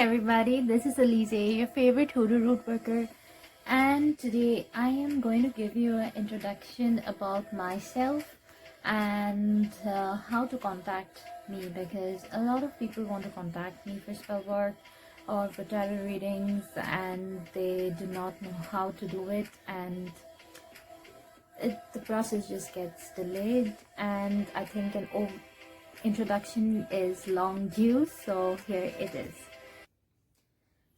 everybody, this is Elise, your favorite hoodoo root worker, and today I am going to give you an introduction about myself and how to contact me, because a lot of people want to contact me for spell work or for tarot readings and they do not know how to do it, and the process just gets delayed, and I think an introduction is long due, so here it is.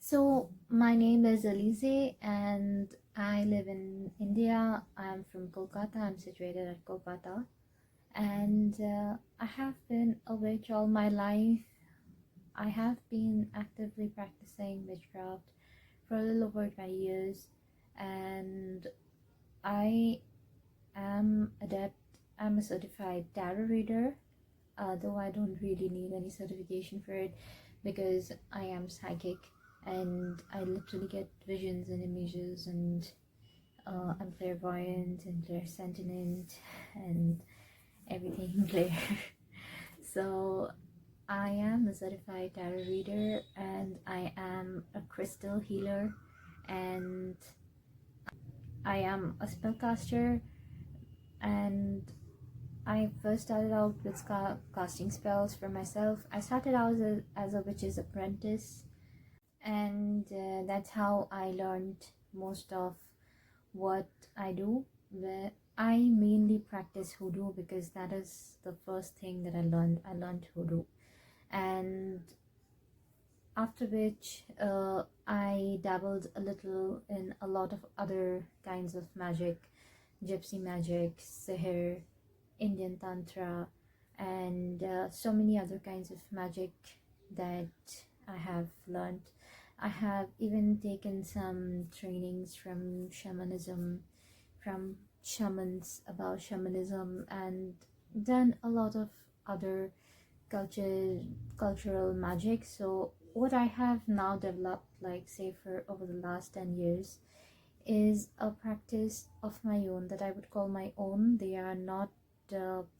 So my name is Elise and I live in India. I'm from Kolkata. I'm situated at Kolkata, and I have been a witch all my life. I have been actively practicing witchcraft for a little over 20 years, and I am adept. I'm a certified tarot reader, though I don't really need any certification for it because I am psychic and I literally get visions and images, and I'm clairvoyant and clairsentient and everything clear. So I am a certified tarot reader and I am a crystal healer, and I am a spellcaster, and I first started out with casting spells for myself. I started out as a witch's apprentice, and that's how I learned most of what I do. Where I mainly practice hoodoo because that is the first thing that I learned. I learned hoodoo, and after which I dabbled a little in a lot of other kinds of magic, gypsy magic, sihr, Indian tantra, and so many other kinds of magic that I have learned. I have even taken some trainings from shamanism, from shamans about shamanism, and done a lot of other cultural magic. So what I have now developed, like say for over the last 10 years, is a practice of my own that I would call my own. They are not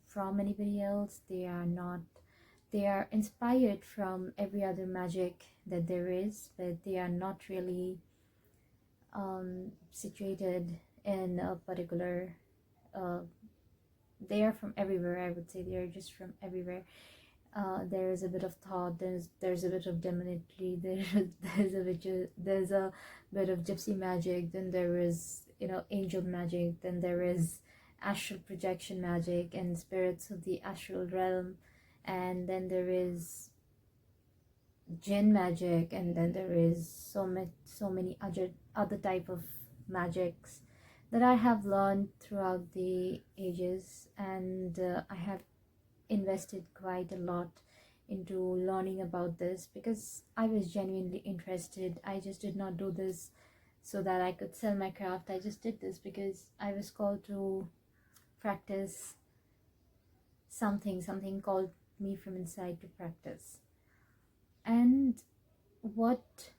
from anybody else. They are inspired from every other magic that there is, but they are not really situated in a particular they are from everywhere. I would say they are just from everywhere. There is a bit of thought, there's a bit of demonology, there's a bit of gypsy magic, then there is angel magic, then there is astral projection magic and spirits of the astral realm, and then there is jinn magic, and then there is so many other type of magics that I have learned throughout the ages, and I have invested quite a lot into learning about this because I was genuinely interested. I just did not do this so that I could sell my craft. I just did this because I was called to practice something called me from inside to practice. And what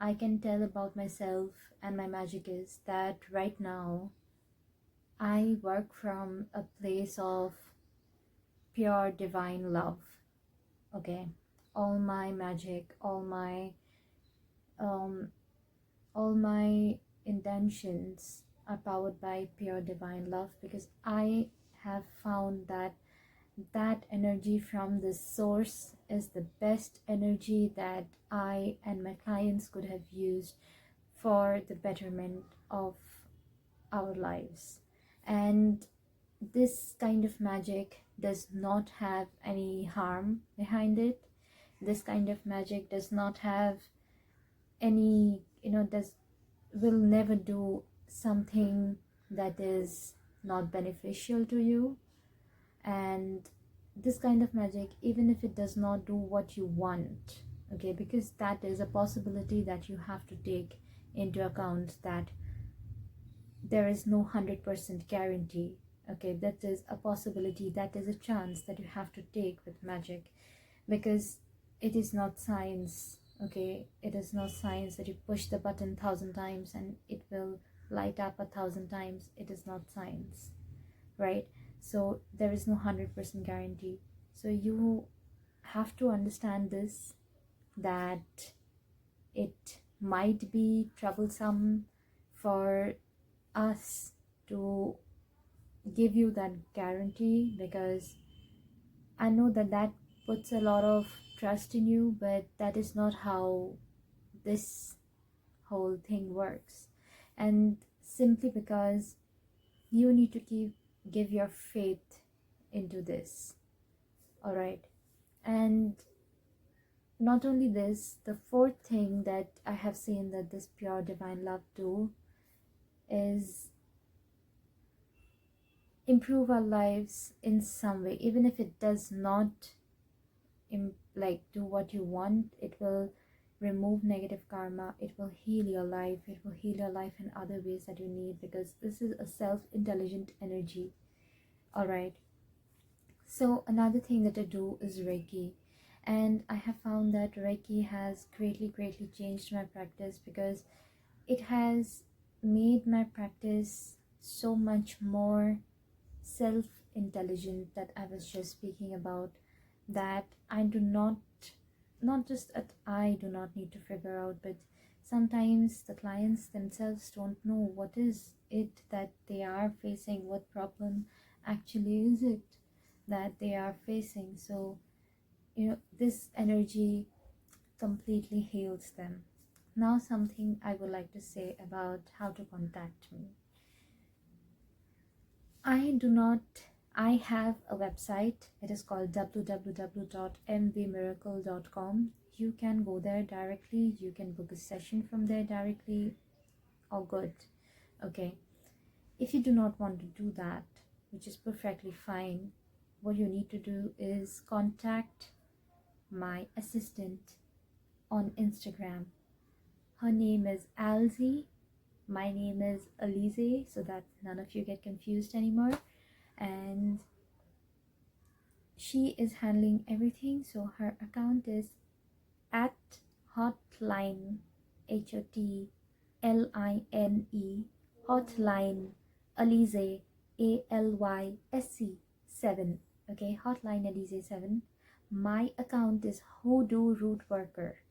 I can tell about myself and my magic is that right now I work from a place of pure divine love. Okay, all my magic, all my intentions are powered by pure divine love, because I have found that energy from this source is the best energy that I and my clients could have used for the betterment of our lives. And this kind of magic does not have any harm behind it. This kind of magic does not have any, will never do something that is not beneficial to you. And this kind of magic, even if it does not do what you want, okay, because that is a possibility that you have to take into account, that there is no 100% guarantee. Okay, that is a possibility, that is a chance that you have to take with magic, because it is not science. Okay, it is not science that you push the button 1,000 times and it will light up 1,000 times. It is not science, right? So there is no 100% guarantee. So you have to understand this, that it might be troublesome for us to give you that guarantee, because I know that that puts a lot of trust in you, but that is not how this whole thing works. And simply because you need to give your faith into this. All right. And not only this, the fourth thing that I have seen that this pure divine love do is improve our lives in some way, even if it does not like do what you want. It will remove negative karma, it will heal your life, it will heal your life in other ways that you need, because this is a self-intelligent energy. All right. So another thing that I do is Reiki, and I have found that Reiki has greatly changed my practice, because it has made my practice so much more self-intelligent, that I was just speaking about, that I do not just that I do not need to figure out, but sometimes the clients themselves don't know what is it that they are facing, what problem actually is it that they are facing. So this energy completely heals them. Now something I would like to say about how to contact me. I have a website. It is called www.mvmiracle.com. You can go there directly. You can book a session from there directly. All good. Okay. If you do not want to do that, which is perfectly fine, what you need to do is contact my assistant on Instagram. Her name is Alzi. My name is Alize, so that none of you get confused anymore. And she is handling everything. So her account is at hotline, HOTLINE, hotline Alize, ALYSE 7. Okay, hotline Alize 7. My account is Hoodoo Root Worker.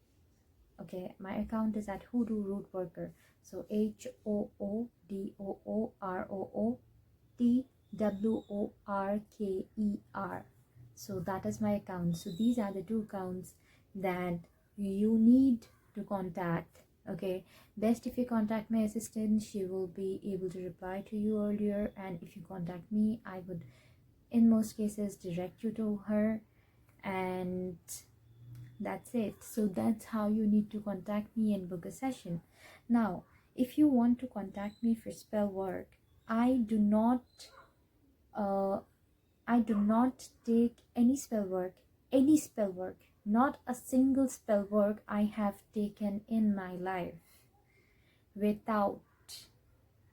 Okay, my account is at Hoodoo Root Worker. So HOODOOROOTWORKER. So that is my account. So these are the two accounts that you need to contact. Okay, best if you contact my assistant, she will be able to reply to you earlier, and if you contact me, I would in most cases direct you to her, and that's it. So that's how you need to contact me and book a session. Now, if you want to contact me for spell work, I do not take any spell work, not a single spell work I have taken in my life without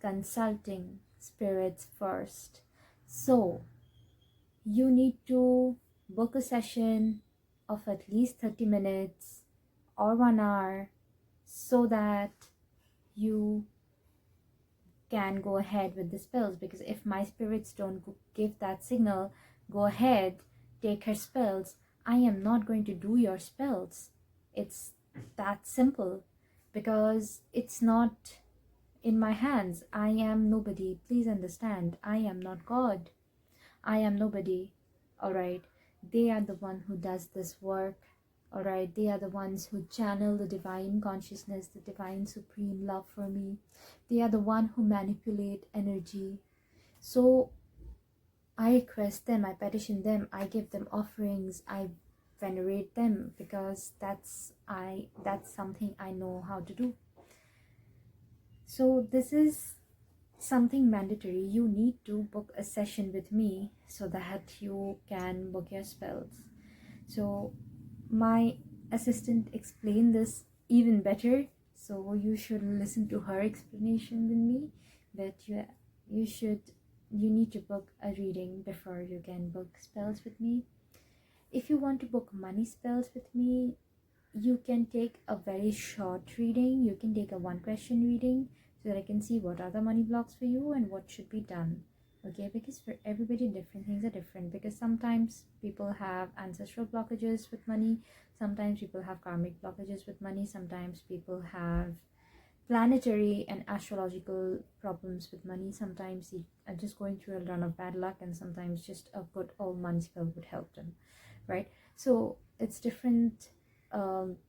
consulting spirits first. So you need to book a session of at least 30 minutes or 1 hour, so that you can go ahead with the spells. Because if my spirits don't give that signal, go ahead, take her spells, I am not going to do your spells. It's that simple, because it's not in my hands. I am nobody. Please understand, I am not God. I am nobody. All right, they are the one who does this work. All right, they are the ones who channel the divine consciousness, the divine supreme love for me. They are the one who manipulate energy. So I request them, I petition them, I give them offerings, I venerate them, because that's something I know how to do. So this is something mandatory. You need to book a session with me so that you can book your spells. So my assistant explained this even better, so you should listen to her explanation than me. But you need to book a reading before you can book spells with me. If you want to book money spells with me, you can take a very short reading. You can take a 1 question reading, so that I can see what are the money blocks for you and what should be done. Okay, because for everybody different things are different, because sometimes people have ancestral blockages with money, sometimes people have karmic blockages with money, sometimes people have planetary and astrological problems with money, sometimes you are just going through a run of bad luck, and sometimes just a good old money spell would help them, right? So it's different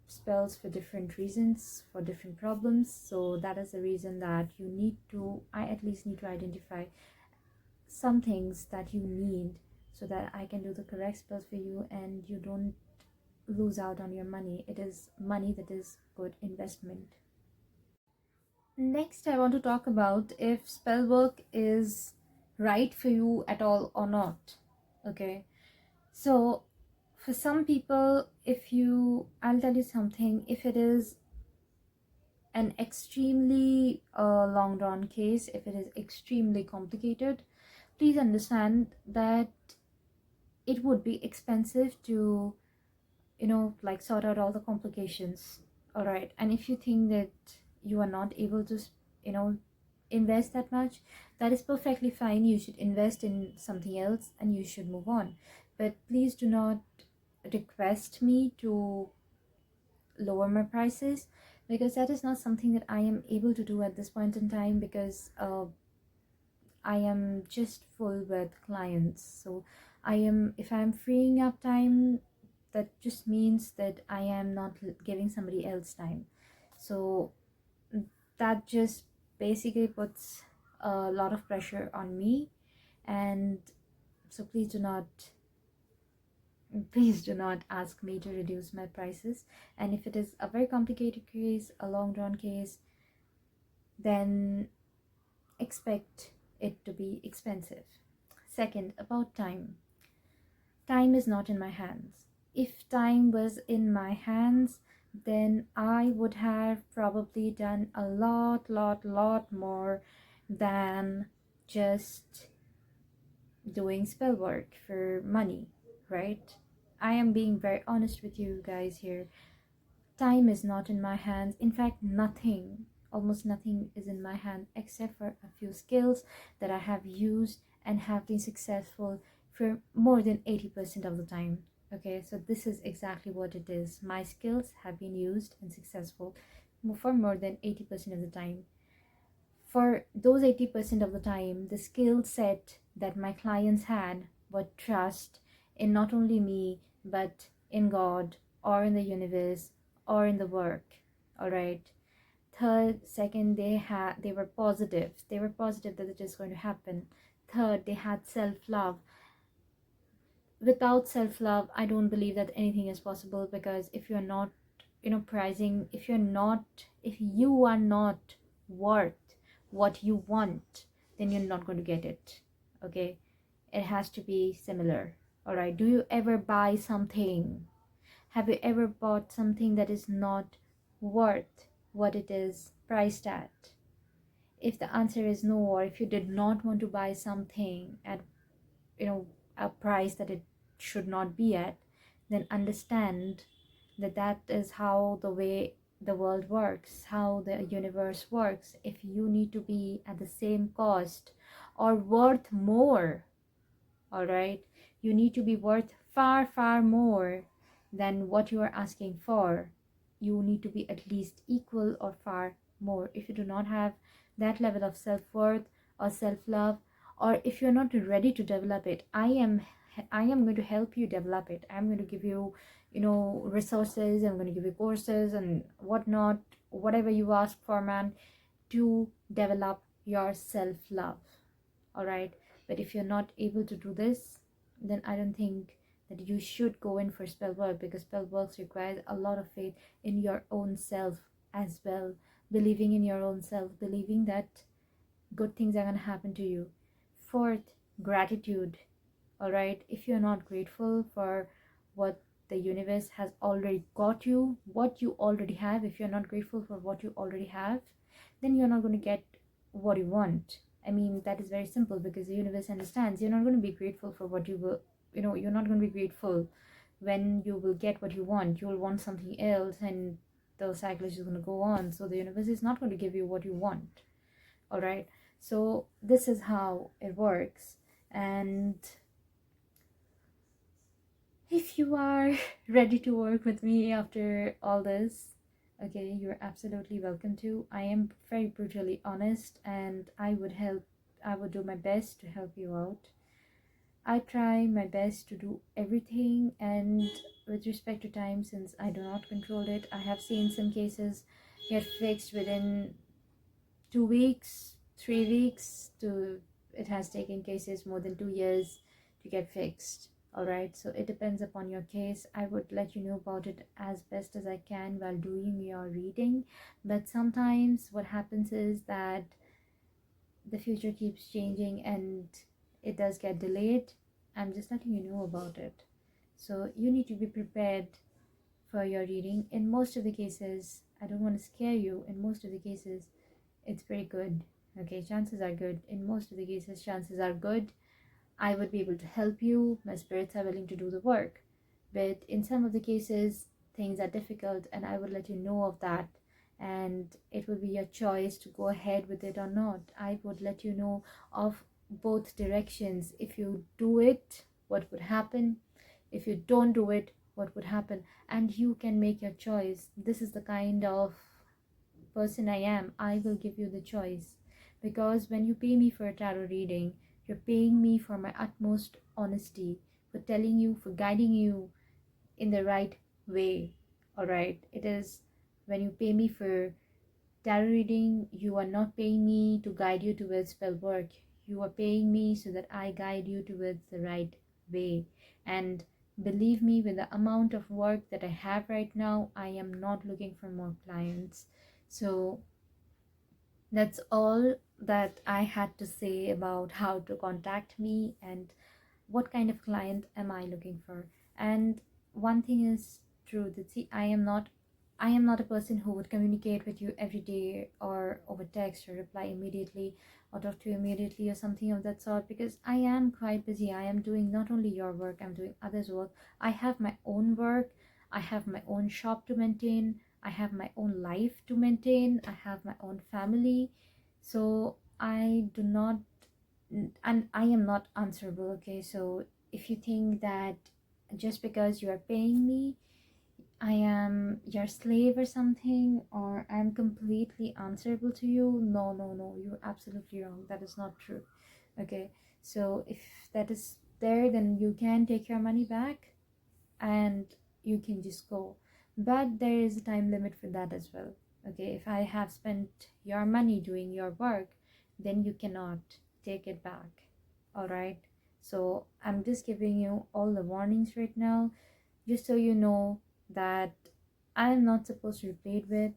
spells for different reasons, for different problems. So that is the reason that you need to, I at least need to identify some things that you need, so that I can do the correct spells for you and you don't lose out on your money. It is money that is good investment. Next, I want to talk about if spell work is right for you at all or not. Okay, so for some people, I'll tell you something, if it is an extremely long drawn case, if it is extremely complicated, please understand that it would be expensive to, like, sort out all the complications. All right, and if you think that you are not able to, you know invest that much, that is perfectly fine. You should invest in something else and you should move on. But please do not request me to lower my prices, because that is not something that I am able to do at this point in time, because I am just full with clients. So if I'm freeing up time, that just means that I am not giving somebody else time. So that just basically puts a lot of pressure on me. And so please do not ask me to reduce my prices. And if it is a very complicated case, a long drawn case, then expect it to be expensive. Second, about time. Time is not in my hands. If time was in my hands, then I would have probably done a lot more than just doing spell work for money, right? I am being very honest with you guys here. Time is not in my hands. In fact, nothing, almost nothing is in my hand, except for a few skills that I have used and have been successful for more than 80% of the time. Okay, so this is exactly what it is. My skills have been used and successful for more than 80% of the time. For those 80% of the time, the skill set that my clients had was trust in not only me, but in God, or in the universe, or in the work. All right. Third, second, they were positive. They were positive that it is going to happen. Third, they had self-love. Without self-love, I don't believe that anything is possible, because if you're not, pricing, if you are not worth what you want, then you're not going to get it. Okay, it has to be similar. All right, do you ever buy something? Have you ever bought something that is not worth what it is priced at? If the answer is no, or if you did not want to buy something at, you know a price that it should not be at, then understand that that is how the way the world works, how the universe works. If you need to be at the same cost or worth more, all right, you need to be worth far more than what you are asking for. You need to be at least equal or far more. If you do not have that level of self-worth or self-love, or if you're not ready to develop it, I am going to help you develop it. I'm going to give you, resources. I'm going to give you courses and whatnot, whatever you ask for, man, to develop your self-love. All right, but if you're not able to do this, then I don't think that you should go in for spell work, because spell work requires a lot of faith in your own self as well, believing in your own self, believing that good things are going to happen to you. Fourth, gratitude. All right, if you're not grateful for what the universe has already got you, what you already have, if you're not grateful for what you already have, then you're not going to get what you want. I mean, that is very simple, because the universe understands you're not going to be grateful for what you will, you're not going to be grateful when you will get what you want. You will want something else, and the cycle is just going to go on. So the universe is not going to give you what you want. All right, So this is how it works. And if you are ready to work with me after all this, okay, you're absolutely welcome to. I am very brutally honest, and I would do my best to help you out. I try my best to do everything, and with respect to time, since I do not control it, I have seen some cases get fixed within 2 weeks, 3 weeks. To it has taken cases more than 2 years to get fixed. All right, so it depends upon your case. I would let you know about it as best as I can while doing your reading, but sometimes what happens is that the future keeps changing and it does get delayed. I'm just letting you know about it. So you need to be prepared for your reading. In most of the cases, I don't want to scare you, in most of the cases, it's pretty good. Okay, chances are good. In most of the cases, chances are good. I would be able to help you. My spirits are willing to do the work. But in some of the cases, things are difficult, and I would let you know of that. And it will be your choice to go ahead with it or not. I would let you know of both directions. If you do it, what would happen? If you don't do it, what would happen? And you can make your choice. This is the kind of person I am. I will give you the choice. Because when you pay me for a tarot reading, you're paying me for my utmost honesty, for telling you, for guiding you in the right way. Alright, it is when you pay me for tarot reading, you are not paying me to guide you towards spell work. You are paying me so that I guide you towards the right way. And believe me, with the amount of work that I have right now, I am not looking for more clients. So that's all that I had to say about how to contact me and what kind of client am I looking for. And one thing is true, that see, I am not a person who would communicate with you every day or over text or reply immediately or talk to you immediately or something of that sort, because I am quite busy. I am doing not only your work, I'm doing others' work. I have my own work, I have my own shop to maintain, I have my own life to maintain, I have my own family. So I do not, and I am not answerable. Okay, so if you think that just because you are paying me, I am your slave or something, or I'm completely answerable to you, no, no, no, you're absolutely wrong. That is not true. Okay, so if that is there, then you can take your money back and you can just go. But there is a time limit for that as well. Okay, if I have spent your money doing your work, then you cannot take it back. All right, so I'm just giving you all the warnings right now, just so you know that I'm not supposed to be played with.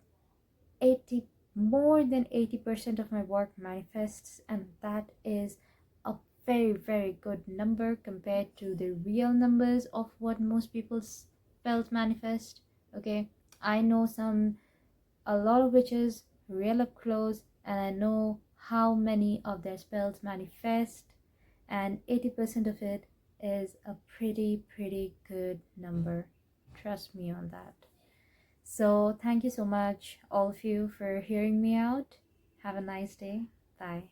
80 More than 80% of my work manifests, and that is a very, very good number compared to the real numbers of what most people spells manifest. Okay, I know a lot of witches real up close, and I know how many of their spells manifest, and 80% of it is a pretty good number. Trust me on that. So thank you so much, all of you, for hearing me out. Have a nice day. Bye.